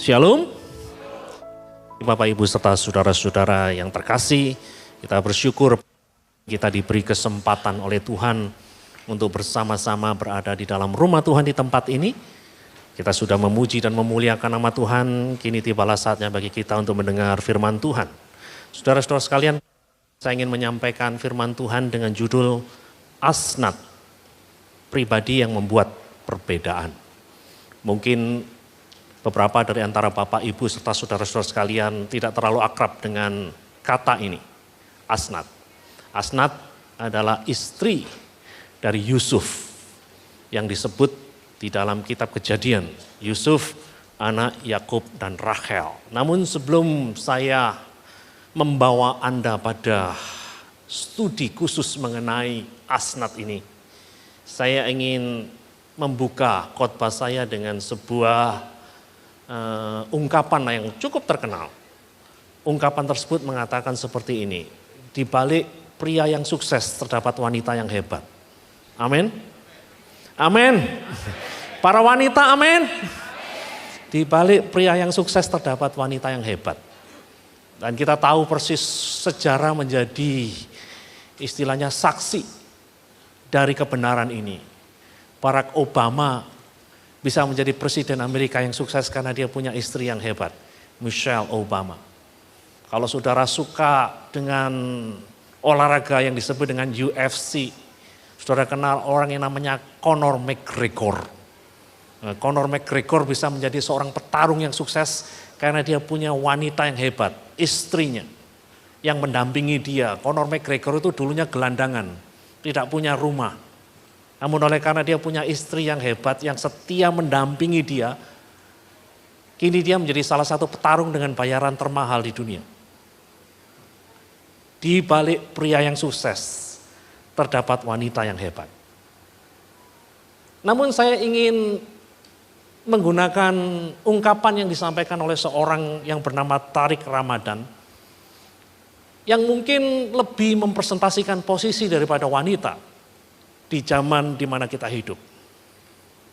Shalom. Bapak Ibu serta saudara-saudara yang terkasih, kita bersyukur kita diberi kesempatan oleh Tuhan untuk bersama-sama berada di dalam rumah Tuhan di tempat ini. Kita sudah memuji dan memuliakan nama Tuhan, kini tibalah saatnya bagi kita untuk mendengar firman Tuhan. Saudara-saudara sekalian, saya ingin menyampaikan firman Tuhan dengan judul Asnat, pribadi yang membuat perbedaan. Mungkin beberapa dari antara Bapak, Ibu, serta saudara-saudara sekalian tidak terlalu akrab dengan kata ini, Asnat. Asnat adalah istri dari Yusuf yang disebut di dalam kitab Kejadian. Yusuf, anak Yakub dan Rachel. Namun sebelum saya membawa Anda pada studi khusus mengenai Asnat ini, saya ingin membuka khotbah saya dengan sebuah ungkapan yang cukup terkenal. Ungkapan tersebut mengatakan seperti ini: di balik pria yang sukses terdapat wanita yang hebat. Amin. Amin. Para wanita, amin. Di balik pria yang sukses terdapat wanita yang hebat. Dan kita tahu persis sejarah menjadi istilahnya saksi dari kebenaran ini. Barack Obama bisa menjadi presiden Amerika yang sukses karena dia punya istri yang hebat, Michelle Obama. Kalau saudara suka dengan olahraga yang disebut dengan UFC, saudara kenal orang yang namanya Conor McGregor. Nah, Conor McGregor bisa menjadi seorang petarung yang sukses karena dia punya wanita yang hebat, istrinya yang mendampingi dia. Conor McGregor itu dulunya gelandangan, tidak punya rumah. Namun oleh karena dia punya istri yang hebat, yang setia mendampingi dia, kini dia menjadi salah satu petarung dengan bayaran termahal di dunia. Di balik pria yang sukses, terdapat wanita yang hebat. Namun saya ingin menggunakan ungkapan yang disampaikan oleh seorang yang bernama Tariq Ramadan, yang mungkin lebih mempresentasikan posisi daripada wanita di zaman di mana kita hidup.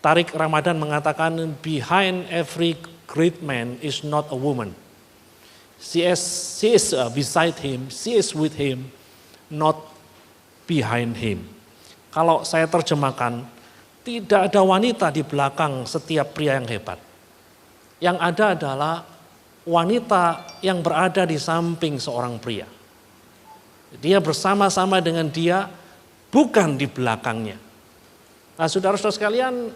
Tariq Ramadan mengatakan, behind every great man is not a woman. She is beside him, she is with him, not behind him. Kalau saya terjemahkan, tidak ada wanita di belakang setiap pria yang hebat. Yang ada adalah wanita yang berada di samping seorang pria. Dia bersama-sama dengan dia, bukan di belakangnya. Nah, saudara-saudara sekalian,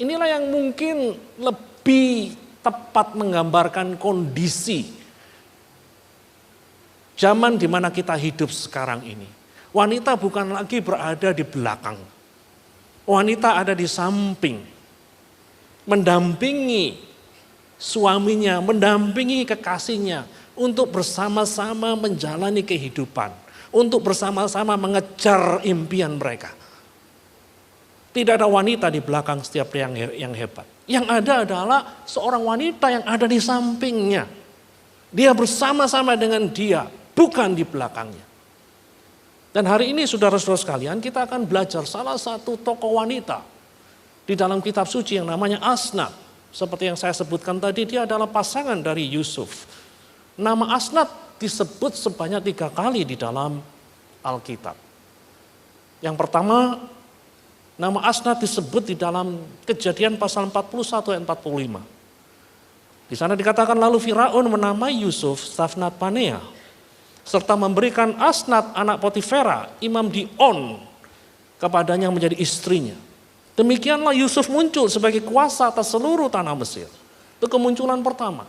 inilah yang mungkin lebih tepat menggambarkan kondisi zaman di mana kita hidup sekarang ini. Wanita bukan lagi berada di belakang. Wanita ada di samping, mendampingi suaminya, mendampingi kekasihnya untuk bersama-sama menjalani kehidupan. Untuk bersama-sama mengejar impian mereka. Tidak ada wanita di belakang setiap pria yang hebat. Yang ada adalah seorang wanita yang ada di sampingnya. Dia bersama-sama dengan dia, bukan di belakangnya. Dan hari ini saudara-saudara sekalian, kita akan belajar salah satu tokoh wanita di dalam kitab suci yang namanya Asnat. Seperti yang saya sebutkan tadi, dia adalah pasangan dari Yusuf. Nama Asnat disebut sebanyak 3 kali di dalam Alkitab. Yang pertama, nama Asnat disebut di dalam Kejadian pasal 41 ayat 45. Di sana dikatakan, lalu Firaun menamai Yusuf Safnat Panea, serta memberikan Asnat anak Potifera, imam di On, kepadanya menjadi istrinya. Demikianlah Yusuf muncul sebagai kuasa atas seluruh tanah Mesir. Itu kemunculan pertama.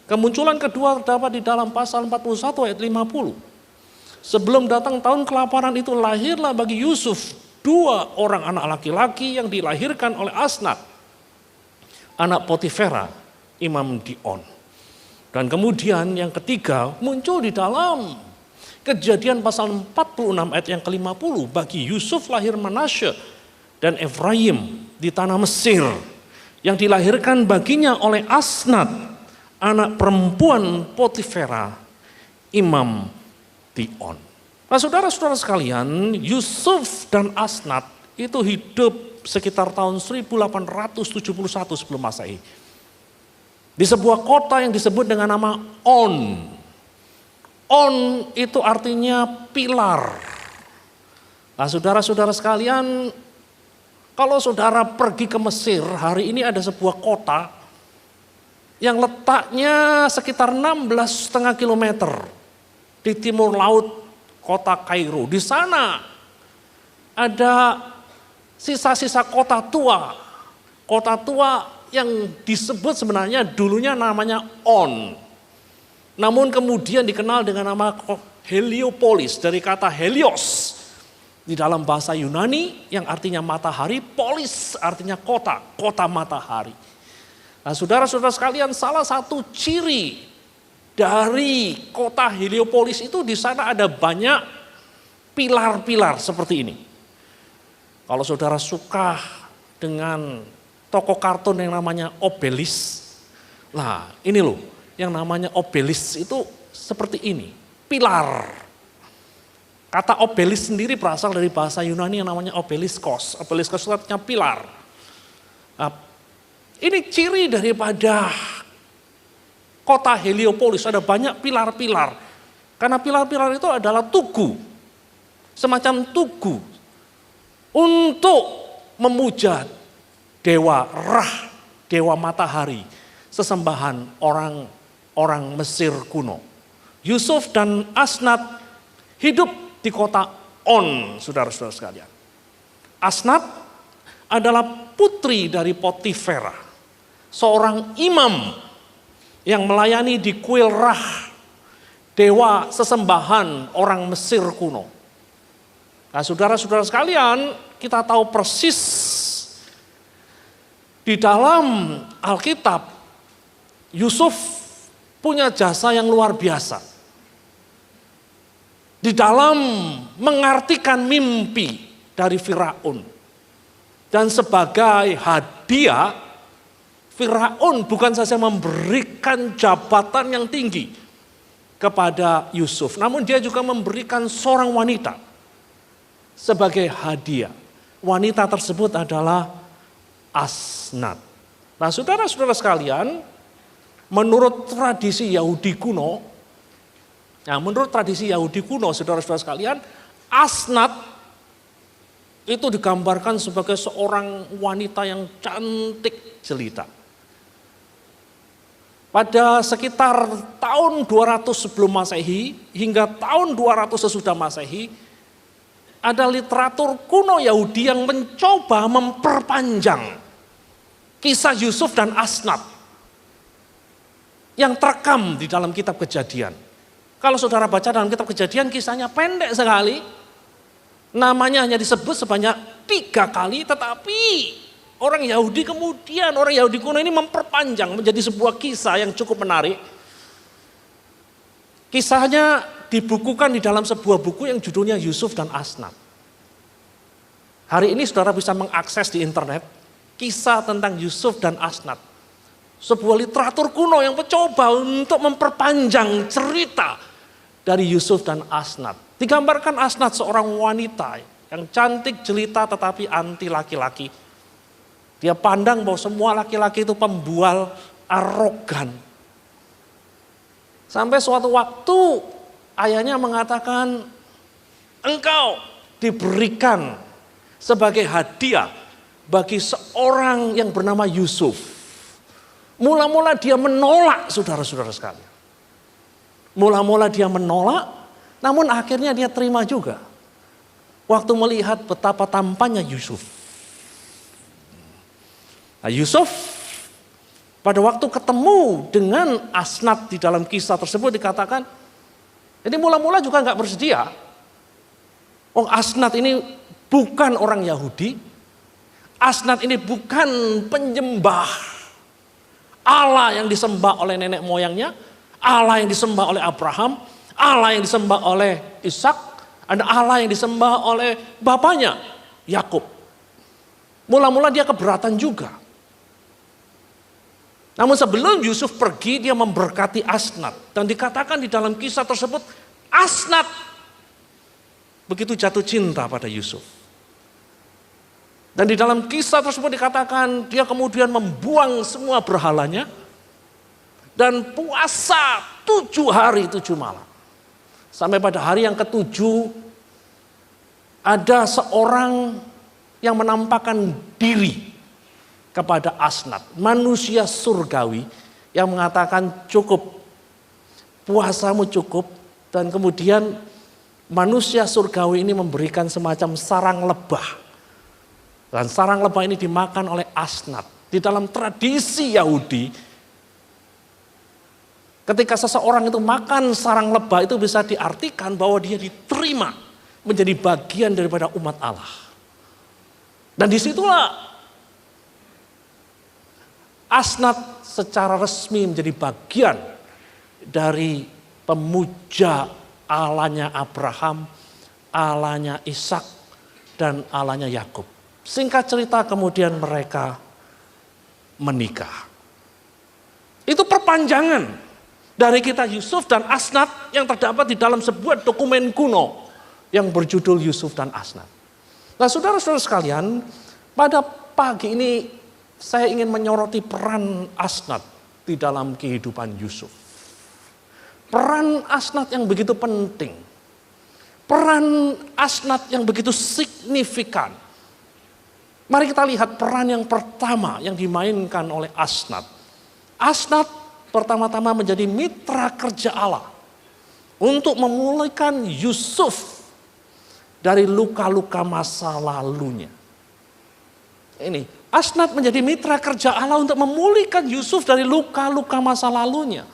Kemunculan kedua terdapat di dalam pasal 41 ayat 50. Sebelum datang tahun kelaparan itu, lahirlah bagi Yusuf 2 orang anak laki-laki yang dilahirkan oleh Asnat, anak Potifera, imam di On. Dan kemudian yang ketiga muncul di dalam Kejadian pasal 46 ayat yang ke-50. Bagi Yusuf lahir Manasye dan Efraim di tanah Mesir, yang dilahirkan baginya oleh Asnat, anak perempuan Potifera, imam di On. Nah, saudara-saudara sekalian, Yusuf dan Asnat itu hidup sekitar tahun 1871 sebelum Masehi. Di sebuah kota yang disebut dengan nama On. On itu artinya pilar. Nah, saudara-saudara sekalian, kalau saudara pergi ke Mesir, hari ini ada sebuah kota yang letaknya sekitar 16,5 kilometer di timur laut kota Kairo. Di sana ada sisa-sisa kota tua. Kota tua yang disebut sebenarnya dulunya namanya On. Namun kemudian dikenal dengan nama Heliopolis, dari kata Helios di dalam bahasa Yunani yang artinya matahari, polis artinya kota, kota matahari. Nah, saudara-saudara sekalian, salah satu ciri dari kota Heliopolis itu di sana ada banyak pilar-pilar seperti ini. Kalau saudara suka dengan toko kartun yang namanya Obelix, nah ini loh yang namanya Obelix itu seperti ini, pilar. Kata Obelix sendiri berasal dari bahasa Yunani yang namanya Obeliskos. Obeliskos itu artinya pilar. Nah, ini ciri daripada kota Heliopolis, ada banyak pilar-pilar. Karena pilar-pilar itu adalah tugu, semacam tugu untuk memuja dewa Ra, dewa matahari, sesembahan orang Mesir kuno. Yusuf dan Asnat hidup di kota On, saudara-saudara sekalian. Asnat adalah putri dari Potifera, seorang imam yang melayani di kuil Ra, dewa sesembahan orang Mesir kuno. Nah, saudara-saudara sekalian, kita tahu persis di dalam Alkitab, Yusuf punya jasa yang luar biasa. Di dalam mengartikan mimpi dari Firaun. Dan sebagai hadiah, Firaun bukan saja memberikan jabatan yang tinggi kepada Yusuf, namun dia juga memberikan seorang wanita sebagai hadiah. Wanita tersebut adalah Asnat. Nah, saudara-saudara sekalian, menurut tradisi Yahudi kuno, saudara-saudara sekalian, Asnat itu digambarkan sebagai seorang wanita yang cantik jelita. Pada sekitar tahun 200 sebelum Masehi hingga tahun 200 sesudah Masehi, ada literatur kuno Yahudi yang mencoba memperpanjang kisah Yusuf dan Asnat yang terekam di dalam kitab Kejadian. Kalau saudara baca dalam kitab Kejadian, kisahnya pendek sekali. Namanya hanya disebut sebanyak 3 kali, tetapi orang Yahudi kuno ini memperpanjang menjadi sebuah kisah yang cukup menarik. Kisahnya dibukukan di dalam sebuah buku yang judulnya Yusuf dan Asnat. Hari ini saudara bisa mengakses di internet kisah tentang Yusuf dan Asnat. Sebuah literatur kuno yang mencoba untuk memperpanjang cerita dari Yusuf dan Asnat. Digambarkan Asnat seorang wanita yang cantik jelita tetapi anti laki-laki. Dia pandang bahwa semua laki-laki itu pembual, arogan. Sampai suatu waktu ayahnya mengatakan, engkau diberikan sebagai hadiah bagi seorang yang bernama Yusuf. Mula-mula dia menolak, saudara-saudara sekalian. Mula-mula dia menolak, namun akhirnya dia terima juga. Waktu melihat betapa tampannya Yusuf. Nah, Yusuf pada waktu ketemu dengan Asnat di dalam kisah tersebut dikatakan, ini mula-mula juga nggak bersedia. Oh, Asnat ini bukan orang Yahudi. Asnat ini bukan penyembah Allah yang disembah oleh nenek moyangnya, Allah yang disembah oleh Abraham, Allah yang disembah oleh Ishak, ada Allah yang disembah oleh bapaknya, Yakub. Mula-mula dia keberatan juga. Namun sebelum Yusuf pergi, dia memberkati Asnat. Dan dikatakan di dalam kisah tersebut, Asnat begitu jatuh cinta pada Yusuf. Dan di dalam kisah tersebut dikatakan dia kemudian membuang semua berhalanya. dan puasa 7 hari 7 malam. Sampai pada hari yang ke-7 ada seorang yang menampakkan diri kepada Asnat, manusia surgawi yang mengatakan cukup, puasamu cukup. Dan kemudian manusia surgawi ini memberikan semacam sarang lebah. Dan sarang lebah ini dimakan oleh Asnat. Di dalam tradisi Yahudi, ketika seseorang itu makan sarang lebah itu bisa diartikan bahwa dia diterima menjadi bagian daripada umat Allah. Dan disitulah Asnat secara resmi menjadi bagian dari pemuja Allahnya Abraham, Allahnya Ishak, dan Allahnya Yakub. Singkat cerita kemudian mereka menikah. Itu perpanjangan dari kisah Yusuf dan Asnat yang terdapat di dalam sebuah dokumen kuno yang berjudul Yusuf dan Asnat. Nah, saudara-saudara sekalian, pada pagi ini saya ingin menyoroti peran Asnat di dalam kehidupan Yusuf. Peran Asnat yang begitu penting. Peran Asnat yang begitu signifikan. Mari kita lihat peran yang pertama yang dimainkan oleh Asnat. Asnat pertama-tama menjadi mitra kerja Allah untuk memulihkan Yusuf dari luka-luka masa lalunya. Ini, Asnat menjadi mitra kerja Allah untuk memulihkan Yusuf dari luka-luka masa lalunya.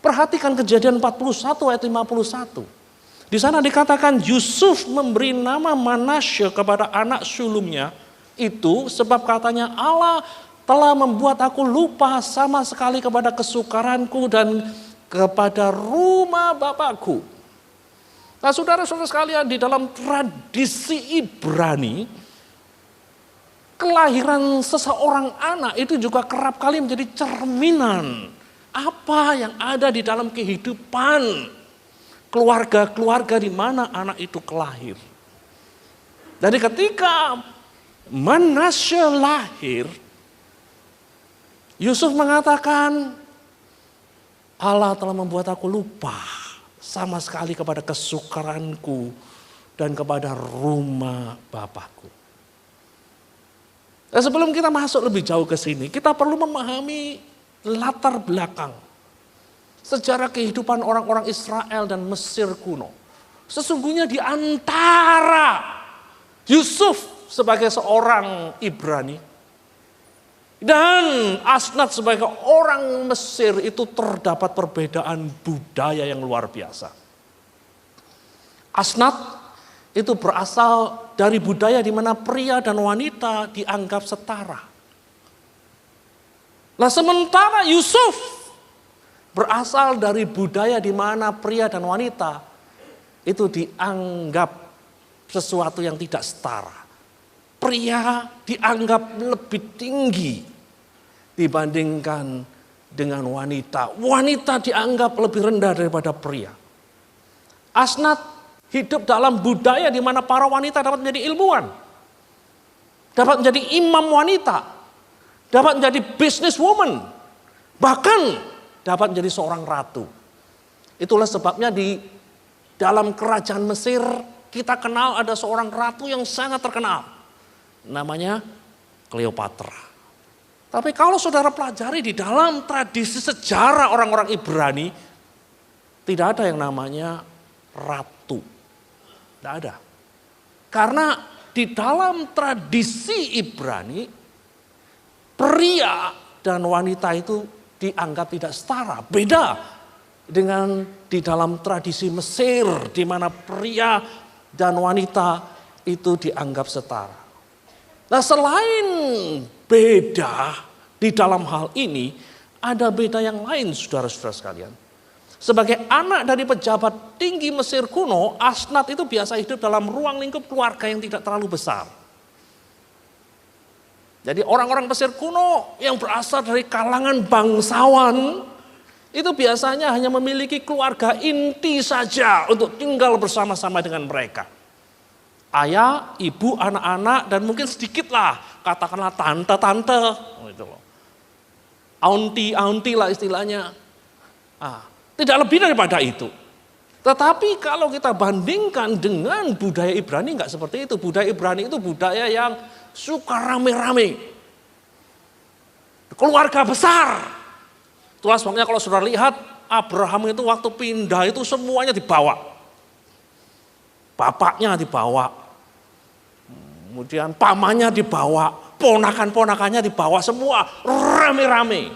Perhatikan Kejadian 41 ayat 51. Di sana dikatakan Yusuf memberi nama Manasye kepada anak sulungnya itu sebab katanya Allah telah membuat aku lupa sama sekali kepada kesukaranku dan kepada rumah bapakku. Nah, saudara-saudara sekalian, di dalam tradisi Ibrani, kelahiran seseorang anak itu juga kerap kali menjadi cerminan apa yang ada di dalam kehidupan keluarga-keluarga di mana anak itu kelahir. Jadi ketika Manasye lahir, Yusuf mengatakan, Allah telah membuat aku lupa sama sekali kepada kesukaranku dan kepada rumah bapakku. Dan sebelum kita masuk lebih jauh ke sini, kita perlu memahami latar belakang sejarah kehidupan orang-orang Israel dan Mesir kuno. Sesungguhnya di antara Yusuf sebagai seorang Ibrani dan Asnat sebagai orang Mesir itu terdapat perbedaan budaya yang luar biasa. Asnat itu berasal dari budaya di mana pria dan wanita dianggap setara. Nah, sementara Yusuf berasal dari budaya di mana pria dan wanita itu dianggap sesuatu yang tidak setara. Pria dianggap lebih tinggi dibandingkan dengan wanita. Wanita dianggap lebih rendah daripada pria. Asnat hidup dalam budaya di mana para wanita dapat menjadi ilmuwan, dapat menjadi imam wanita, dapat menjadi businesswoman, bahkan dapat menjadi seorang ratu. Itulah sebabnya di dalam kerajaan Mesir kita kenal ada seorang ratu yang sangat terkenal. Namanya Cleopatra. Tapi kalau saudara pelajari di dalam tradisi sejarah orang-orang Ibrani, tidak ada yang namanya ratu. Tidak ada. Karena di dalam tradisi Ibrani, pria dan wanita itu dianggap tidak setara. Beda dengan di dalam tradisi Mesir di mana pria dan wanita itu dianggap setara. Nah, selain beda di dalam hal ini, ada beda yang lain saudara-saudara sekalian. Sebagai anak dari pejabat tinggi Mesir kuno, Asnat itu biasa hidup dalam ruang lingkup keluarga yang tidak terlalu besar. Jadi orang-orang Mesir kuno yang berasal dari kalangan bangsawan itu biasanya hanya memiliki keluarga inti saja untuk tinggal bersama-sama dengan mereka. Ayah, ibu, anak-anak, dan mungkin sedikitlah katakanlah tante-tante, gitu loh. Aunty lah istilahnya. Tidak lebih daripada itu. Tetapi kalau kita bandingkan dengan budaya Ibrani enggak seperti itu. Budaya Ibrani itu budaya yang suka rame-rame. Keluarga besar. Itulah sebabnya kalau saudara lihat Abraham itu waktu pindah itu semuanya dibawa. Bapaknya dibawa. Kemudian pamannya dibawa. Ponakan-ponakannya dibawa semua. Rame-rame.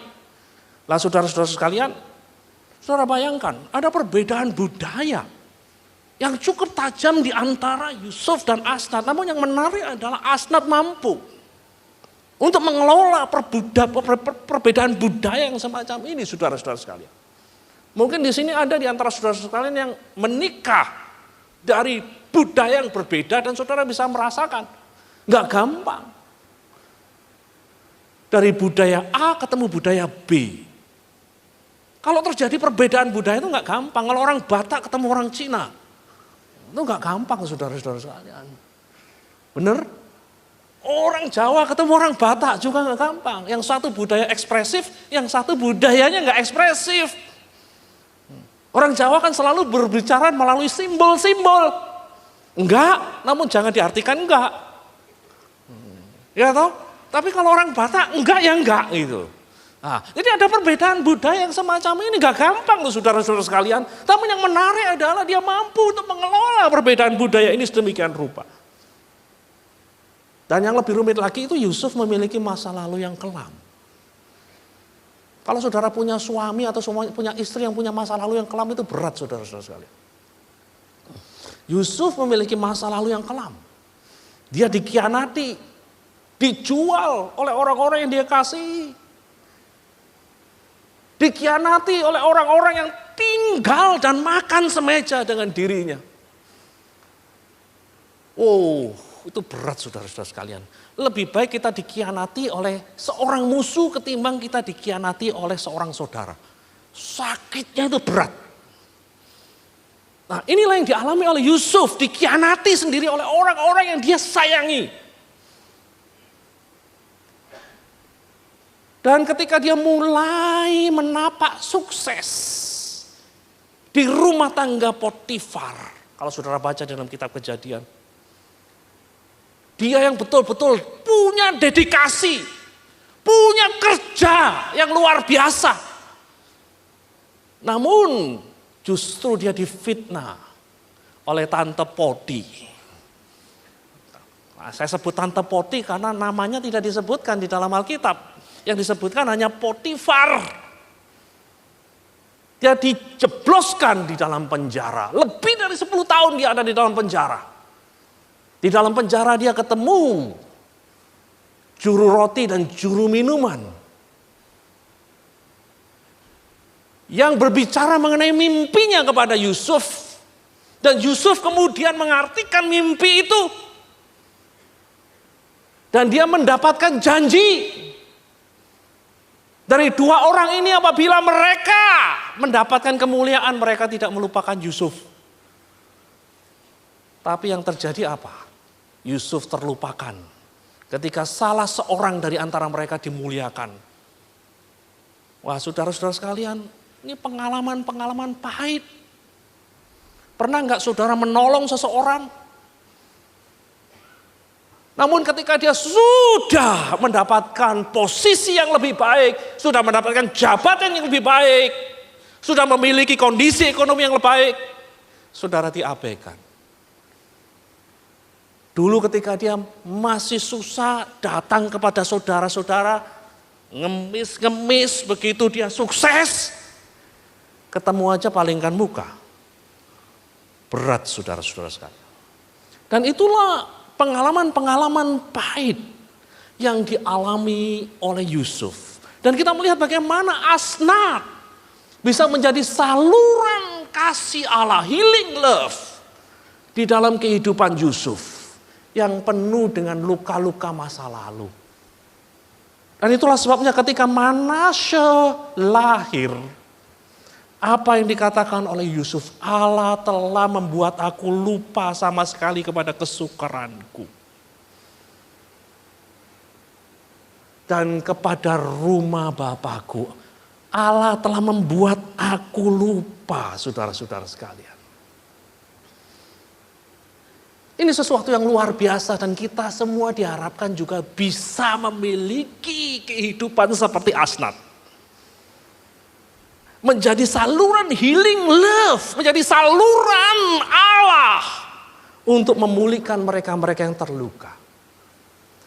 Lah saudara-saudara sekalian, saudara bayangkan, ada perbedaan budaya yang cukup tajam di antara Yusuf dan Asnat. Namun yang menarik adalah Asnat mampu untuk mengelola perbedaan budaya yang semacam ini, saudara-saudara sekalian. Mungkin di sini ada di antara saudara-saudara sekalian yang menikah dari budaya yang berbeda dan saudara bisa merasakan. Nggak gampang. Dari budaya A ketemu budaya B. Kalau terjadi perbedaan budaya itu nggak gampang. Kalau orang Batak ketemu orang Cina, itu nggak gampang, saudara-saudara sekalian. Bener? Orang Jawa ketemu orang Batak juga nggak gampang. Yang satu budaya ekspresif, yang satu budayanya nggak ekspresif. Orang Jawa kan selalu berbicara melalui simbol-simbol. Enggak, namun jangan diartikan enggak. Ya toh? Tapi kalau orang Batak enggak ya enggak gitu. Jadi ada perbedaan budaya yang semacam ini gak gampang loh saudara-saudara sekalian. Tapi yang menarik adalah dia mampu untuk mengelola perbedaan budaya ini sedemikian rupa. Dan yang lebih rumit lagi itu Yusuf memiliki masa lalu yang kelam. Kalau saudara punya suami atau punya istri yang punya masa lalu yang kelam itu berat saudara-saudara sekalian. Yusuf memiliki masa lalu yang kelam. Dia dikhianati, dijual oleh orang-orang yang dia kasihi. Dikhianati oleh orang-orang yang tinggal dan makan semeja dengan dirinya. Oh, itu berat saudara-saudara sekalian. Lebih baik kita dikhianati oleh seorang musuh ketimbang kita dikhianati oleh seorang saudara. Sakitnya itu berat. Nah, inilah yang dialami oleh Yusuf, dikhianati sendiri oleh orang-orang yang dia sayangi. Dan ketika dia mulai menapak sukses di rumah tangga Potifar. Kalau saudara baca dalam kitab Kejadian. Dia yang betul-betul punya dedikasi. Punya kerja yang luar biasa. Namun justru dia difitnah oleh Tante Poti. Nah, saya sebut Tante Poti karena namanya tidak disebutkan di dalam Alkitab. Yang disebutkan hanya Potifar. Dia dijebloskan di dalam penjara. Lebih dari 10 tahun dia ada di dalam penjara. Di dalam penjara dia ketemu juru roti dan juru minuman. Yang berbicara mengenai mimpinya kepada Yusuf. Dan Yusuf kemudian mengartikan mimpi itu. Dan dia mendapatkan janji. Dari dua orang ini apabila mereka mendapatkan kemuliaan, mereka tidak melupakan Yusuf. Tapi yang terjadi apa? Yusuf terlupakan. Ketika salah seorang dari antara mereka dimuliakan. Wah, saudara-saudara sekalian, ini pengalaman-pengalaman pahit. Pernah nggak saudara menolong seseorang? Namun ketika dia sudah mendapatkan posisi yang lebih baik, sudah mendapatkan jabatan yang lebih baik, sudah memiliki kondisi ekonomi yang lebih baik, saudara diabaikan. Dulu ketika dia masih susah datang kepada saudara-saudara, ngemis-ngemis, begitu dia sukses, ketemu aja palingkan muka. Berat saudara-saudara sekalian. Dan itulah pengalaman-pengalaman pahit yang dialami oleh Yusuf. Dan kita melihat bagaimana Asnat bisa menjadi saluran kasih Allah, healing love di dalam kehidupan Yusuf yang penuh dengan luka-luka masa lalu. Dan itulah sebabnya ketika Manasye lahir, apa yang dikatakan oleh Yusuf, Allah telah membuat aku lupa sama sekali kepada kesukaranku. Dan kepada rumah Bapakku, Allah telah membuat aku lupa, saudara-saudara sekalian. Ini sesuatu yang luar biasa dan kita semua diharapkan juga bisa memiliki kehidupan seperti Asnat. Menjadi saluran healing love, menjadi saluran Allah untuk memulihkan mereka-mereka yang terluka.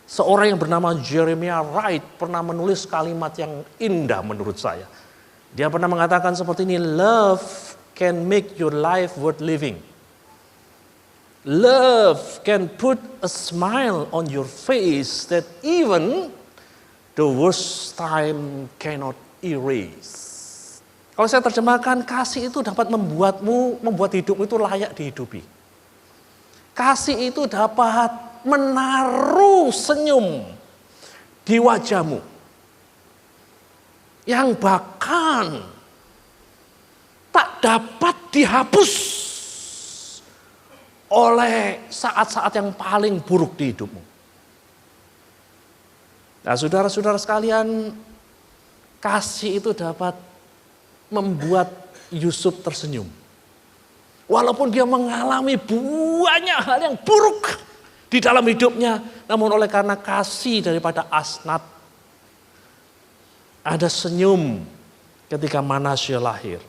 Seorang yang bernama Jeremiah Wright pernah menulis kalimat yang indah menurut saya. Dia pernah mengatakan seperti ini, love can make your life worth living. Love can put a smile on your face that even the worst time cannot erase. Kalau saya terjemahkan, kasih itu dapat membuat hidupmu itu layak dihidupi. Kasih itu dapat menaruh senyum di wajahmu. Yang bahkan tak dapat dihapus oleh saat-saat yang paling buruk di hidupmu. Nah, saudara-saudara sekalian, kasih itu dapat membuat Yusuf tersenyum. Walaupun dia mengalami banyak hal yang buruk di dalam hidupnya, namun oleh karena kasih daripada Asnat, ada senyum ketika Manasye lahir.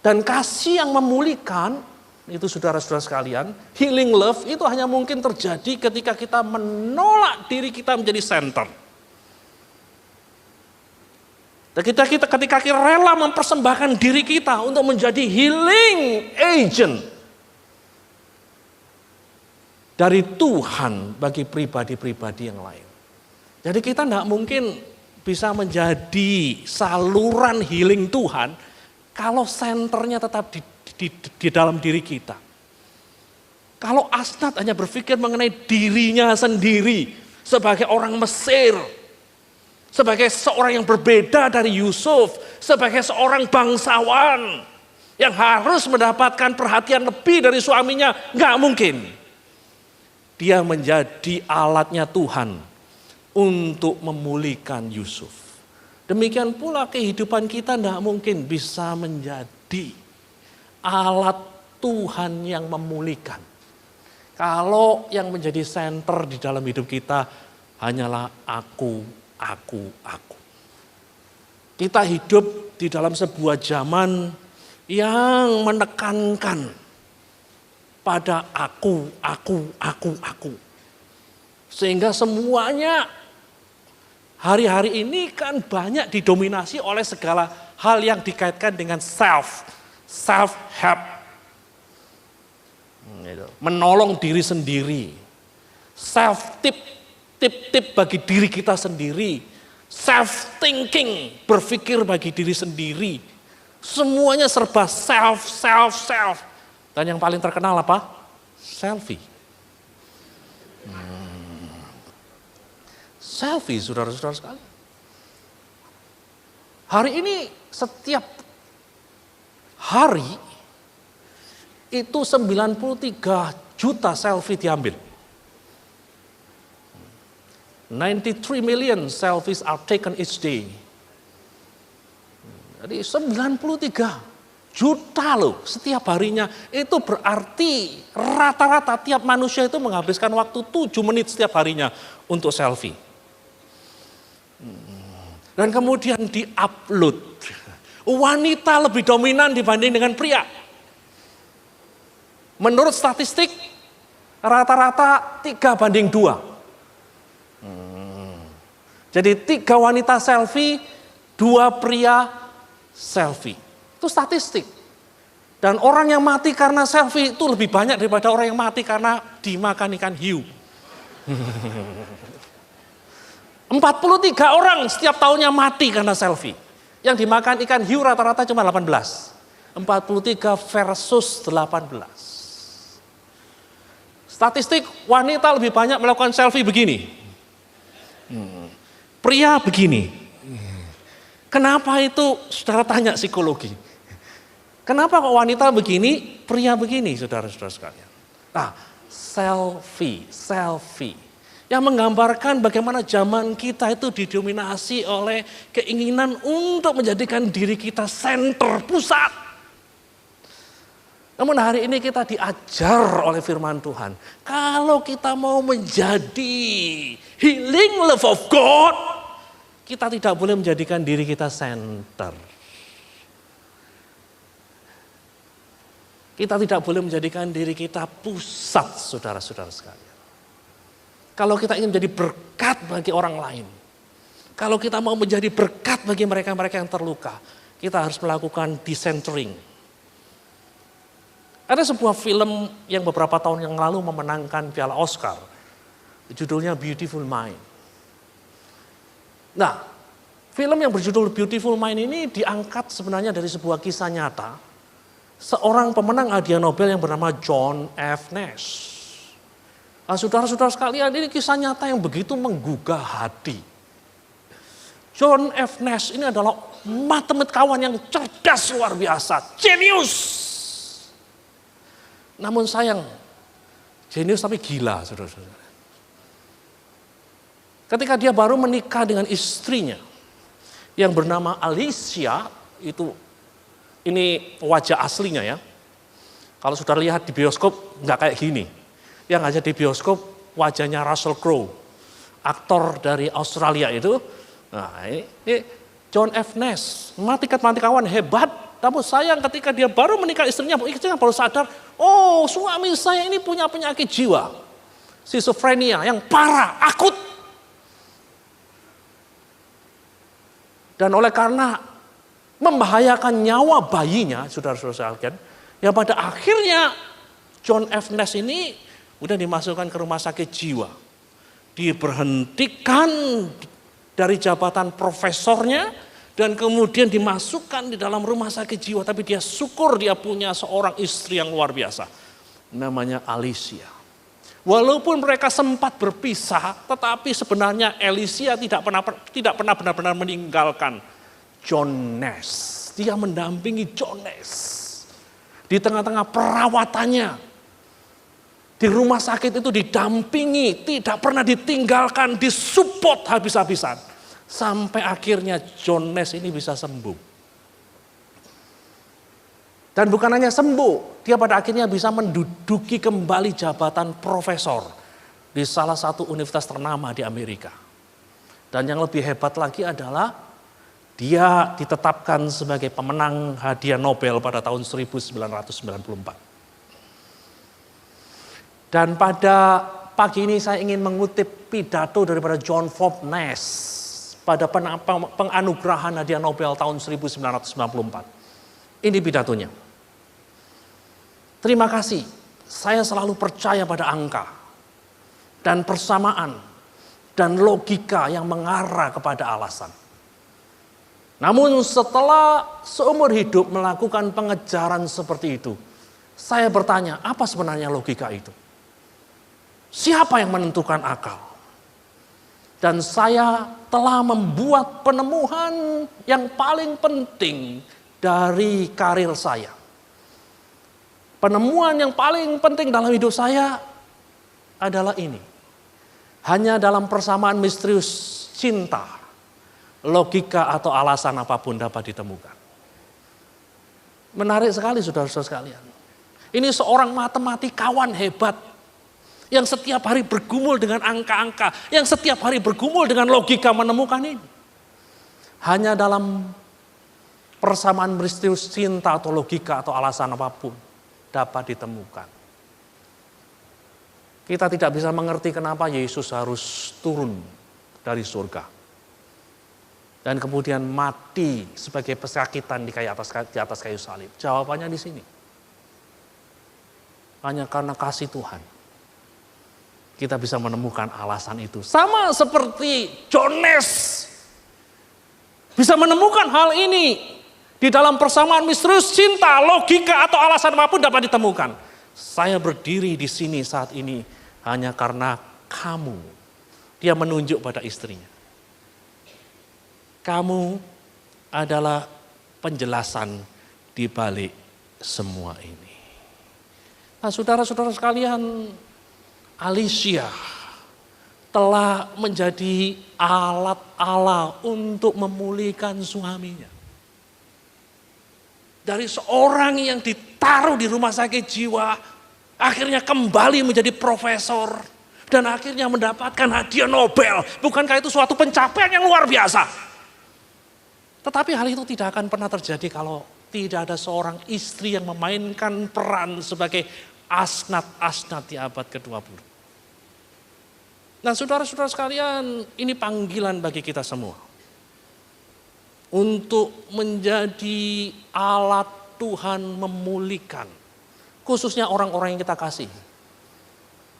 Dan kasih yang memulihkan, itu saudara-saudara sekalian, healing love itu hanya mungkin terjadi ketika kita menolak diri kita menjadi center. Dan ketika kita rela mempersembahkan diri kita untuk menjadi healing agent dari Tuhan bagi pribadi-pribadi yang lain. Jadi kita tidak mungkin bisa menjadi saluran healing Tuhan kalau senternya tetap di dalam diri kita. Kalau Asnat hanya berpikir mengenai dirinya sendiri sebagai orang Mesir, sebagai seorang yang berbeda dari Yusuf, sebagai seorang bangsawan yang harus mendapatkan perhatian lebih dari suaminya, nggak mungkin. Dia menjadi alatnya Tuhan untuk memulihkan Yusuf. Demikian pula kehidupan kita tidak mungkin bisa menjadi alat Tuhan yang memulihkan. Kalau yang menjadi center di dalam hidup kita hanyalah aku. Kita hidup di dalam sebuah zaman yang menekankan pada aku. Sehingga semuanya hari-hari ini kan banyak didominasi oleh segala hal yang dikaitkan dengan self-help. Menolong diri sendiri. Self-tip bagi diri kita sendiri. Self-thinking, berpikir bagi diri sendiri. Semuanya serba self. Dan yang paling terkenal apa? Selfie. Selfie, saudara-saudara sekalian. Hari ini setiap hari itu 93 juta selfie diambil. 93 million selfies are taken each day. Jadi 93 juta loh setiap harinya. Itu berarti rata-rata tiap manusia itu menghabiskan waktu 7 menit setiap harinya untuk selfie. Dan kemudian di-upload. Wanita lebih dominan dibanding dengan pria. Menurut statistik rata-rata 3:2. Jadi 3 wanita selfie, 2 pria selfie. Itu statistik. Dan orang yang mati karena selfie itu lebih banyak daripada orang yang mati karena dimakan ikan hiu. 43 orang setiap tahunnya mati karena selfie. Yang dimakan ikan hiu rata-rata cuma 18. 43 versus 18. Statistik wanita lebih banyak melakukan selfie begini. Pria begini. Kenapa itu? Saudara tanya psikologi. Kenapa kok wanita begini, pria begini, saudara-saudara sekalian? Nah, selfie. Yang menggambarkan bagaimana zaman kita itu didominasi oleh keinginan untuk menjadikan diri kita senter, pusat. Namun hari ini kita diajar oleh firman Tuhan. Kalau kita mau menjadi healing love of God, kita tidak boleh menjadikan diri kita center. Kita tidak boleh menjadikan diri kita pusat, saudara-saudara sekalian. Kalau kita ingin menjadi berkat bagi orang lain, kalau kita mau menjadi berkat bagi mereka-mereka yang terluka, kita harus melakukan decentering. Ada sebuah film yang beberapa tahun yang lalu memenangkan Piala Oscar. Judulnya Beautiful Mind. Nah, film yang berjudul Beautiful Mind ini diangkat sebenarnya dari sebuah kisah nyata. Seorang pemenang hadiah Nobel yang bernama John F. Nash. Nah, saudara-saudara sekalian, ini kisah nyata yang begitu menggugah hati. John F. Nash ini adalah matematikawan yang cerdas luar biasa, jenius. Namun sayang, jenius tapi gila, saudara-saudara. Ketika dia baru menikah dengan istrinya yang bernama Alicia, ini wajah aslinya ya. Kalau saudara lihat di bioskop nggak kayak gini. Yang aja di bioskop wajahnya Russell Crowe, aktor dari Australia itu. Nah, ini John F. Nash, matematikawan hebat. Namun sayang ketika dia baru menikah istrinya baru sadar, oh suami saya ini punya penyakit jiwa. Schizophrenia yang parah, akut. Dan oleh karena membahayakan nyawa bayinya, saudara-saudara sekalian, yang pada akhirnya John F. Nash ini udah dimasukkan ke rumah sakit jiwa. Diberhentikan dari jabatan profesornya dan kemudian dimasukkan di dalam rumah sakit jiwa. Tapi dia syukur dia punya seorang istri yang luar biasa. Namanya Alicia. Walaupun mereka sempat berpisah, tetapi sebenarnya Alicia tidak pernah benar-benar meninggalkan John Nash. Dia mendampingi John Nash. Di tengah-tengah perawatannya. Di rumah sakit itu didampingi, tidak pernah ditinggalkan, disupport habis-habisan. Sampai akhirnya John Nash ini bisa sembuh. Dan bukan hanya sembuh, dia pada akhirnya bisa menduduki kembali jabatan profesor di salah satu universitas ternama di Amerika. Dan yang lebih hebat lagi adalah dia ditetapkan sebagai pemenang hadiah Nobel pada tahun 1994. Dan pada pagi ini saya ingin mengutip pidato daripada John Forbes Nash pada penganugerahan hadiah Nobel tahun 1994. Ini pidatonya. Terima kasih, saya selalu percaya pada angka dan persamaan dan logika yang mengarah kepada alasan. Namun setelah seumur hidup melakukan pengejaran seperti itu, saya bertanya, apa sebenarnya logika itu? Siapa yang menentukan akal? Dan saya telah membuat penemuan yang paling penting dari karir saya. Penemuan yang paling penting dalam hidup saya adalah ini. Hanya dalam persamaan misterius cinta, logika atau alasan apapun dapat ditemukan. Menarik sekali saudara-saudara sekalian. Ini seorang matematikawan hebat. Yang setiap hari bergumul dengan angka-angka. Yang setiap hari bergumul dengan logika menemukan ini. Hanya dalam persamaan misterius cinta atau logika atau alasan apapun dapat ditemukan. Kita tidak bisa mengerti kenapa Yesus harus turun dari surga. Dan kemudian mati sebagai pesakitan di atas kayu salib. Jawabannya di sini. Hanya karena kasih Tuhan. Kita bisa menemukan alasan itu. Sama seperti John Nash bisa menemukan hal ini di dalam persamaan misterius cinta, logika atau alasan apapun dapat ditemukan. Saya berdiri di sini saat ini hanya karena kamu. Dia menunjuk pada istrinya. Kamu adalah penjelasan di balik semua ini. Nah, saudara-saudara sekalian, Alicia, telah menjadi alat Allah untuk memulihkan suaminya. Dari seorang yang ditaruh di rumah sakit jiwa, akhirnya kembali menjadi profesor, dan akhirnya mendapatkan hadiah Nobel. Bukankah itu suatu pencapaian yang luar biasa? Tetapi hal itu tidak akan pernah terjadi kalau tidak ada seorang istri yang memainkan peran sebagai asnat-asnat di abad ke-20. Nah, saudara-saudara sekalian, ini panggilan bagi kita semua untuk menjadi alat Tuhan memulihkan, khususnya orang-orang yang kita kasih.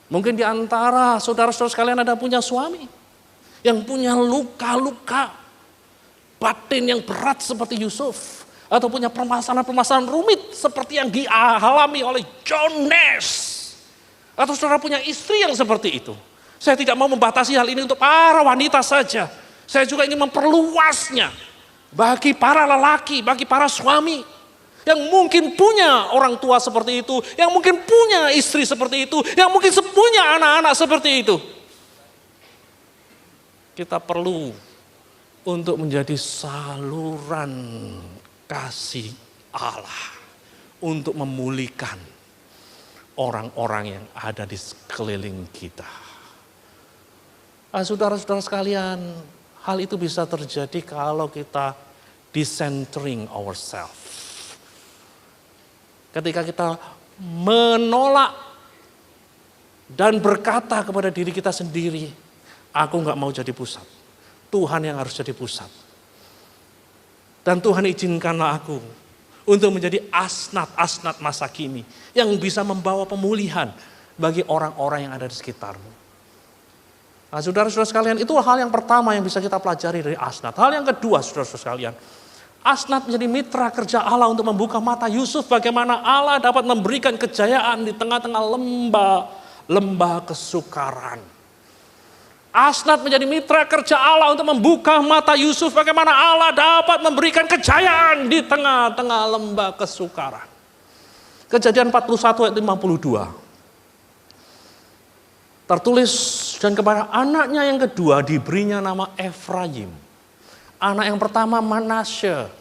Mungkin di antara saudara-saudara sekalian ada punya suami yang punya luka-luka batin yang berat seperti Yusuf, atau punya permasalahan-permasalahan rumit seperti yang dialami oleh John Nash, atau saudara punya istri yang seperti itu. Saya tidak mau membatasi hal ini untuk para wanita saja. Saya juga ingin memperluasnya bagi para lelaki, bagi para suami yang mungkin punya orang tua seperti itu, yang mungkin punya istri seperti itu, yang mungkin punya anak-anak seperti itu. Kita perlu untuk menjadi saluran kasih Allah untuk memulihkan orang-orang yang ada di sekeliling kita. Saudara-saudara sekalian, hal itu bisa terjadi kalau kita decentering ourselves. Ketika kita menolak dan berkata kepada diri kita sendiri, aku gak mau jadi pusat. Tuhan yang harus jadi pusat. Dan Tuhan izinkanlah aku untuk menjadi asnat-asnat masa kini yang bisa membawa pemulihan bagi orang-orang yang ada di sekitarmu. Nah, saudara-saudara sekalian, itu hal yang pertama yang bisa kita pelajari dari Asnat. Hal yang kedua, saudara-saudara sekalian, Asnat menjadi mitra kerja Allah untuk membuka mata Yusuf bagaimana Allah dapat memberikan kejayaan di tengah-tengah lembah kesukaran. Asnat menjadi mitra kerja Allah untuk membuka mata Yusuf bagaimana Allah dapat memberikan kejayaan di tengah-tengah lembah kesukaran. Kejadian 41 ayat 52. Tertulis, dan kepada anaknya yang kedua diberinya nama Efraim. Anak yang pertama Manasye.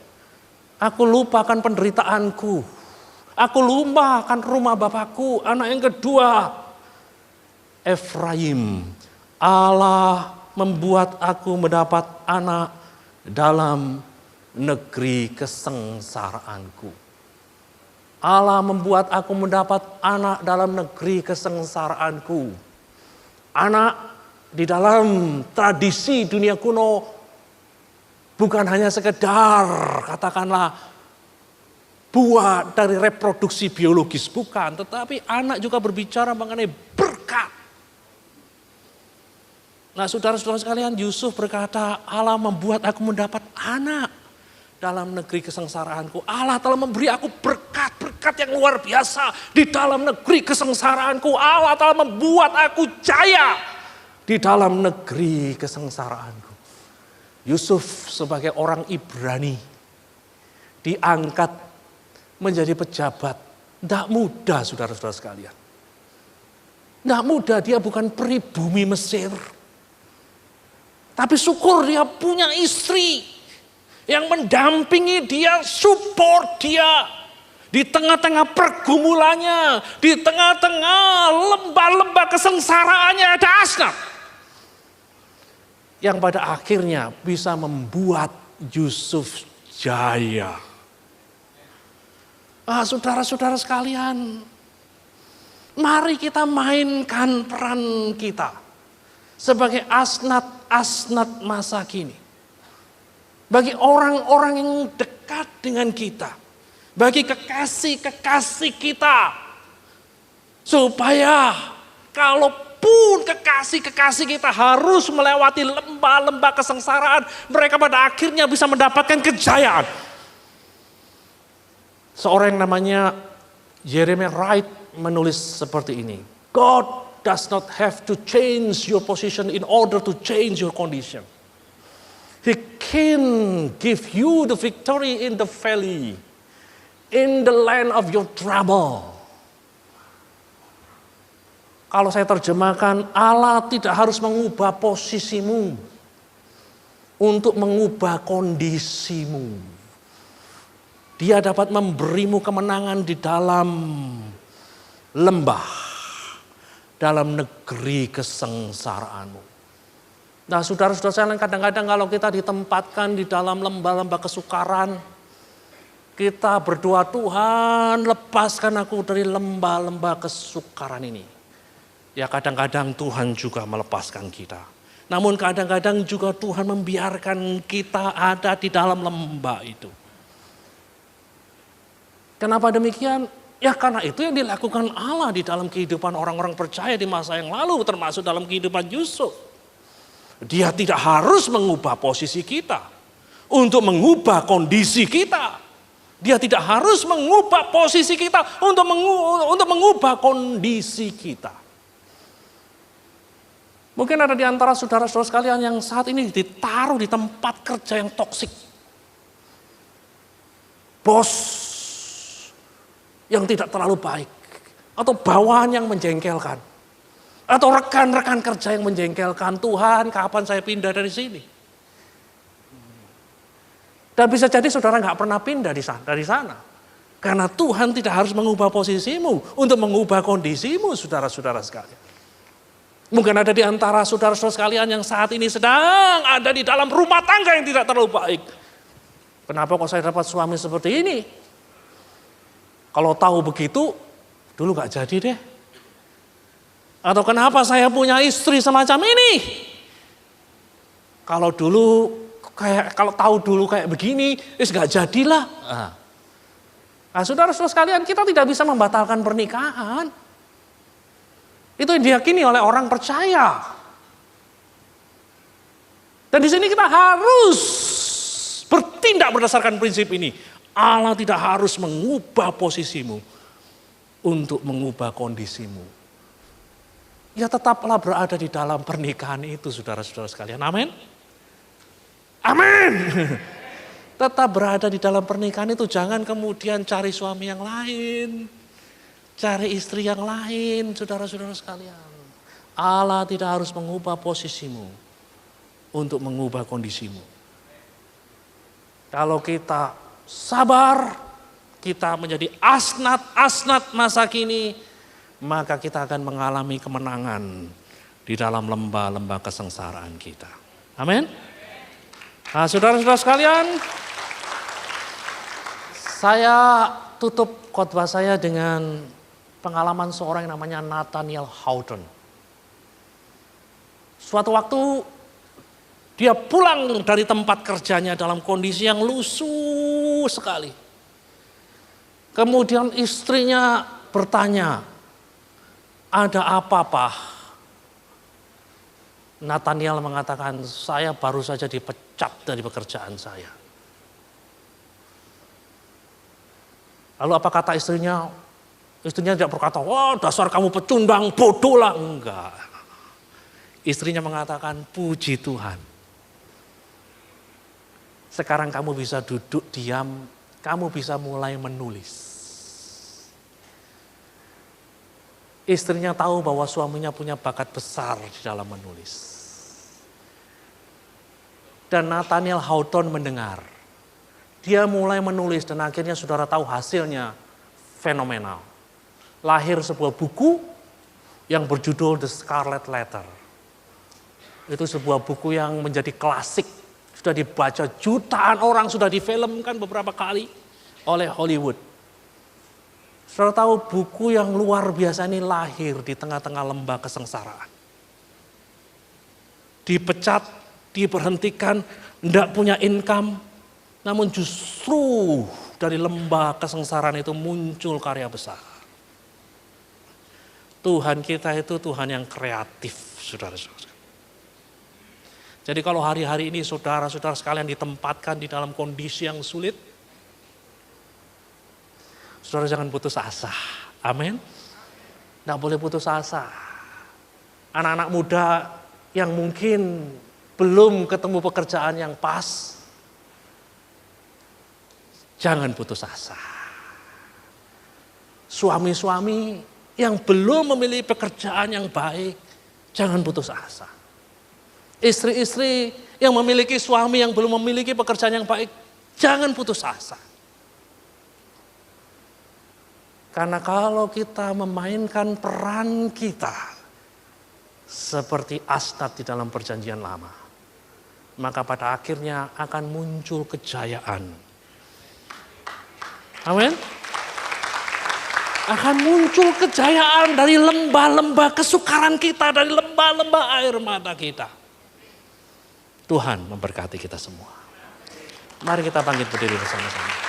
Aku lupakan penderitaanku. Aku lupakan rumah bapakku. Anak yang kedua Efraim. Allah membuat aku mendapat anak dalam negeri kesengsaraanku. Allah membuat aku mendapat anak dalam negeri kesengsaraanku. Anak di dalam tradisi dunia kuno bukan hanya sekedar katakanlah buah dari reproduksi biologis, bukan. Tetapi anak juga berbicara mengenai berkat. Nah, saudara-saudara sekalian, Yusuf berkata, Allah membuat aku mendapat anak dalam negeri kesengsaraanku. Allah telah memberi aku berkat-berkat yang luar biasa di dalam negeri kesengsaraanku. Allah telah membuat aku jaya di dalam negeri kesengsaraanku. Yusuf sebagai orang Ibrani diangkat menjadi pejabat. Tidak mudah, saudara-saudara sekalian. Tidak mudah, dia bukan pribumi Mesir. Tapi syukur dia punya istri yang mendampingi dia, support dia di tengah-tengah pergumulannya, di tengah-tengah lembah-lembah kesengsaraannya ada Asnat yang pada akhirnya bisa membuat Yusuf jaya. Saudara-saudara sekalian, mari kita mainkan peran kita sebagai asnat-asnat masa kini. Bagi orang-orang yang dekat dengan kita. Bagi kekasih-kekasih kita. Supaya kalaupun kekasih-kekasih kita harus melewati lembah-lembah kesengsaraan, mereka pada akhirnya bisa mendapatkan kejayaan. Seorang yang namanya Jeremiah Wright menulis seperti ini. God does not have to change your position in order to change your condition. He can give you the victory in the valley, in the land of your trouble. Kalau saya terjemahkan, Allah tidak harus mengubah posisimu untuk mengubah kondisimu. Dia dapat memberimu kemenangan di dalam lembah, dalam negeri kesengsaraanmu. Nah, saudara-saudara sekalian, kadang-kadang kalau kita ditempatkan di dalam lembah-lembah kesukaran, kita berdoa, Tuhan lepaskan aku dari lembah-lembah kesukaran ini. Ya, kadang-kadang Tuhan juga melepaskan kita. Namun kadang-kadang juga Tuhan membiarkan kita ada di dalam lembah itu. Kenapa demikian? Ya karena itu yang dilakukan Allah di dalam kehidupan orang-orang percaya di masa yang lalu, termasuk dalam kehidupan Yusuf. Dia tidak harus mengubah posisi kita untuk mengubah kondisi kita. Dia tidak harus mengubah posisi kita untuk mengubah kondisi kita. Mungkin ada di antara saudara-saudara sekalian yang saat ini ditaruh di tempat kerja yang toksik. Bos yang tidak terlalu baik. Atau bawahan yang menjengkelkan. Atau rekan-rekan kerja yang menjengkelkan. Tuhan, kapan saya pindah dari sini? Dan bisa jadi saudara nggak pernah pindah dari sana. Karena Tuhan tidak harus mengubah posisimu untuk mengubah kondisimu, saudara-saudara sekalian. Mungkin ada di antara saudara-saudara sekalian yang saat ini sedang ada di dalam rumah tangga yang tidak terlalu baik. Kenapa kok saya dapat suami seperti ini? Kalau tahu begitu, dulu gak jadi deh. Atau kenapa saya punya istri semacam ini? Kalau tahu dulu kayak begini, gak jadilah. Nah, saudara-saudara sekalian, kita tidak bisa membatalkan pernikahan. Itu yang diyakini oleh orang percaya. Dan di sini kita harus bertindak berdasarkan prinsip ini. Allah tidak harus mengubah posisimu untuk mengubah kondisimu. Ya tetaplah berada di dalam pernikahan itu, saudara-saudara sekalian. Amin. Amin. Tetap berada di dalam pernikahan itu. Jangan kemudian cari suami yang lain. Cari istri yang lain, saudara-saudara sekalian. Allah tidak harus mengubah posisimu untuk mengubah kondisimu. Kalau kita sabar, kita menjadi asnat masa kini, maka kita akan mengalami kemenangan di dalam lembah-lembah kesengsaraan kita. Amin. Nah, saudara-saudara sekalian, saya tutup khotbah saya dengan pengalaman seorang yang namanya Nathaniel Hawthorne. Suatu waktu dia pulang dari tempat kerjanya dalam kondisi yang lusuh sekali. Kemudian istrinya bertanya, ada apa Pak? Nathaniel mengatakan, saya baru saja dipecat dari pekerjaan saya. Lalu apa kata istrinya? Istrinya tidak berkata, wah dasar kamu pecundang, bodoh lah. Enggak. Istrinya mengatakan, puji Tuhan. Sekarang kamu bisa duduk diam, kamu bisa mulai menulis. Istrinya tahu bahwa suaminya punya bakat besar di dalam menulis. Dan Nathaniel Hawthorne mendengar. Dia mulai menulis dan akhirnya saudara tahu hasilnya fenomenal. Lahir sebuah buku yang berjudul The Scarlet Letter. Itu sebuah buku yang menjadi klasik. Sudah dibaca jutaan orang, sudah difilmkan beberapa kali oleh Hollywood. Saudara tahu buku yang luar biasa ini lahir di tengah-tengah lembah kesengsaraan. Dipecat, diberhentikan, tidak punya income. Namun justru dari lembah kesengsaraan itu muncul karya besar. Tuhan kita itu Tuhan yang kreatif, saudara-saudara. Jadi kalau hari-hari ini saudara-saudara sekalian ditempatkan di dalam kondisi yang sulit, saudara jangan putus asa. Amin. Tidak boleh putus asa. Anak-anak muda yang mungkin belum ketemu pekerjaan yang pas, jangan putus asa. Suami-suami yang belum memiliki pekerjaan yang baik, jangan putus asa. Istri-istri yang memiliki suami yang belum memiliki pekerjaan yang baik, jangan putus asa. Karena kalau kita memainkan peran kita seperti Asnat di dalam perjanjian lama, maka pada akhirnya akan muncul kejayaan. Amin. Akan muncul kejayaan dari lembah-lembah kesukaran kita, dari lembah-lembah air mata kita. Tuhan memberkati kita semua. Mari kita bangkit berdiri bersama-sama.